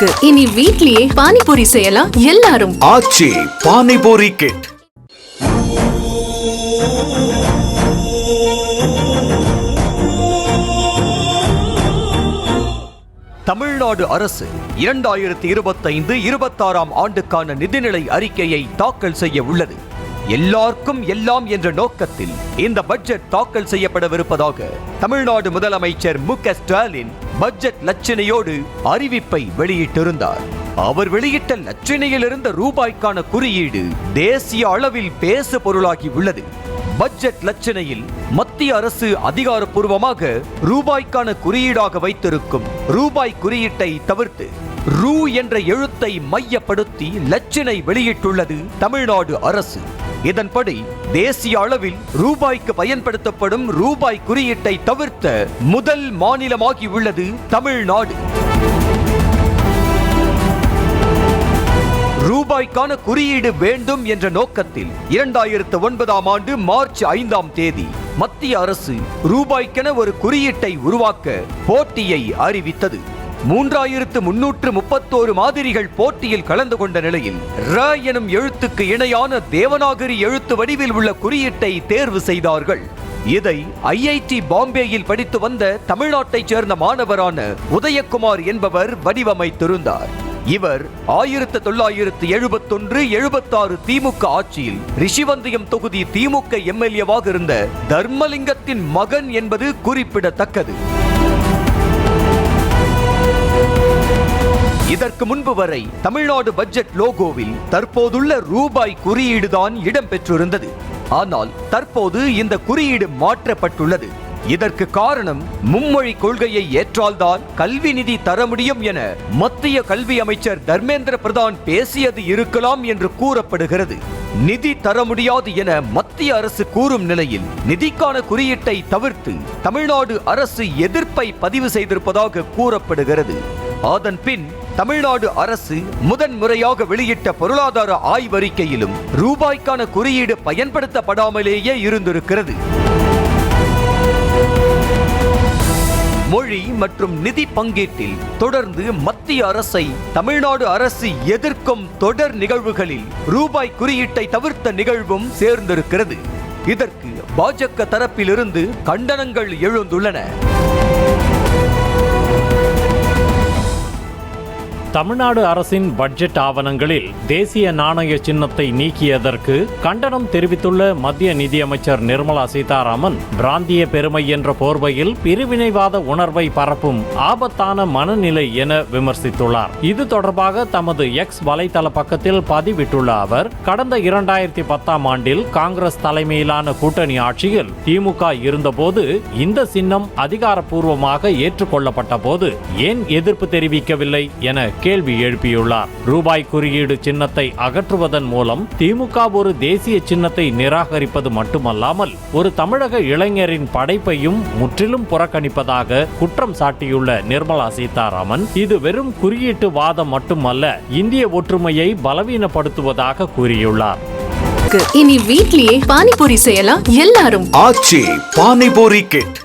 இருக்கு. இனி வீட்லயே பானிபூரி செய்யலாம் எல்லாரும். ஆச்சி பானிபூரி கிட். தமிழ்நாடு அரசு 2025-26 ஆண்டுக்கான நிதிநிலை அறிக்கையை தாக்கல் செய்ய உள்ளது. எல்லாருக்கும் எல்லாம் என்ற நோக்கத்தில் இந்த பட்ஜெட் தாக்கல் செய்யப்படவிருப்பதாக தமிழ்நாடு முதலமைச்சர் மு.க.ஸ்டாலின் பட்ஜெட் லட்சணையோடு அறிவிப்பை வெளியிட்டிருந்தார். அவர் வெளியிட்ட லட்சணையில் இருந்த ரூபாய்க்கான குறியீடு தேசிய அளவில் பேசு பொருளாகி உள்ளது. பட்ஜெட் லட்சணையில் மத்திய அரசு அதிகாரப்பூர்வமாக ரூபாய்க்கான குறியீடாக வைத்திருக்கும் ரூபாய் குறியீட்டை தவிர்த்து ரூ என்ற எழுத்தை மையப்படுத்தி லட்சணை வெளியிட்டுள்ளது தமிழ்நாடு அரசு. இதன்படி தேசிய அளவில் ரூபாய்க்கு பயன்படுத்தப்படும் ரூபாய் குறியீட்டை தவிர்த்த முதல் மாநிலமாகி உள்ளது தமிழ்நாடு. ரூபாய்க்கான குறியீடு வேண்டும் என்ற நோக்கத்தில் 2009 ஆண்டு மார்ச் 5ஆம் தேதி மத்திய அரசு ரூபாய்க்கென ஒரு குறியீட்டை உருவாக்க போட்டியை அறிவித்தது. 3331 மாதிரிகள் போட்டியில் கலந்து கொண்ட நிலையில் ர எனும் எழுத்துக்கு இணையான தேவநாகரி எழுத்து வடிவில் உள்ள குறியீட்டை தேர்வு செய்தார்கள். இதை IIT பாம்பேயில் படித்து வந்த தமிழ்நாட்டைச் சேர்ந்த மாணவரான உதயகுமார் என்பவர் வடிவமைத்திருந்தார். இவர் 1971-76 திமுக ஆட்சியில் ரிஷிவந்தியம் தொகுதி திமுக MLA-வாக இருந்த தர்மலிங்கத்தின் மகன் என்பது குறிப்பிடத்தக்கது. இதற்கு முன்பு வரை தமிழ்நாடு பட்ஜெட் லோகோவில் தற்போதுள்ள ரூபாய் குறியீடுதான் இடம்பெற்றிருந்தது. ஆனால் தற்போது இந்த குறியீடு மாற்றப்பட்டுள்ளது. இதற்கு காரணம் மும்மொழி கொள்கையை ஏற்றால்தான் கல்வி நிதி தர முடியும் என மத்திய கல்வி அமைச்சர் தர்மேந்திர பிரதான் பேசியது இருக்கலாம் என்று கூறப்படுகிறது. நிதி தர முடியாது என மத்திய அரசு கூறும் நிலையில் நிதிக்கான குறியீட்டை தவிர்த்து தமிழ்நாடு அரசு எதிர்ப்பை பதிவு செய்திருப்பதாக கூறப்படுகிறது. அதன் பின் தமிழ்நாடு அரசு முதன்முறையாக வெளியிட்ட பொருளாதார ஆய்வறிக்கையிலும் ரூபாய்க்கான குறியீடு பயன்படுத்தப்படாமலேயே இருந்திருக்கிறது. மொழி மற்றும் நிதி பங்கீட்டில் தொடர்ந்து மத்திய அரசை தமிழ்நாடு அரசு எதிர்க்கும் தொடர் நிகழ்வுகளில் ரூபாய் குறியீட்டை தவிர்த்த நிகழ்வும் சேர்ந்திருக்கிறது. இதற்கு பாஜக தரப்பிலிருந்து கண்டனங்கள் எழுந்துள்ளன. தமிழ்நாடு அரசின் பட்ஜெட் ஆவணங்களில் தேசிய நாணய சின்னத்தை நீக்கியதற்கு கண்டனம் தெரிவித்துள்ள மத்திய நிதியமைச்சர் நிர்மலா சீதாராமன் பிராந்திய பெருமை என்ற போர்வையில் பிரிவினைவாத உணர்வை பரப்பும் ஆபத்தான மனநிலை என விமர்சித்துள்ளார். இது தொடர்பாக தமது எக்ஸ் வலைதள பக்கத்தில் பதிவிட்டுள்ள அவர், கடந்த 2010ஆம் ஆண்டில் காங்கிரஸ் தலைமையிலான கூட்டணி ஆட்சியில் திமுக இருந்தபோது இந்த சின்னம் அதிகாரப்பூர்வமாக ஏற்றுக்கொள்ளப்பட்ட போது ஏன் எதிர்ப்பு தெரிவிக்கவில்லை என கேள்வி எழுப்பியுள்ளார். ரூபாய் குறியீடு சின்னத்தை அகற்றுவதன் மூலம் திமுக ஒரு தேசிய சின்னத்தை நிராகரிப்பது மட்டுமல்லாமல் ஒரு தமிழக இளைஞரின் படைப்பையும் முற்றிலும் புறக்கணிப்பதாக குற்றம் சாட்டியுள்ள நிர்மலா சீதாராமன், இது வெறும் குறியீட்டு வாதம் மட்டுமல்ல, இந்திய ஒற்றுமையை பலவீனப்படுத்துவதாக கூறியுள்ளார். இனி வீட்லயே பானிபூரி செய்யலாம் எல்லாரும். ஆச்சி பானிபூரி கிட்.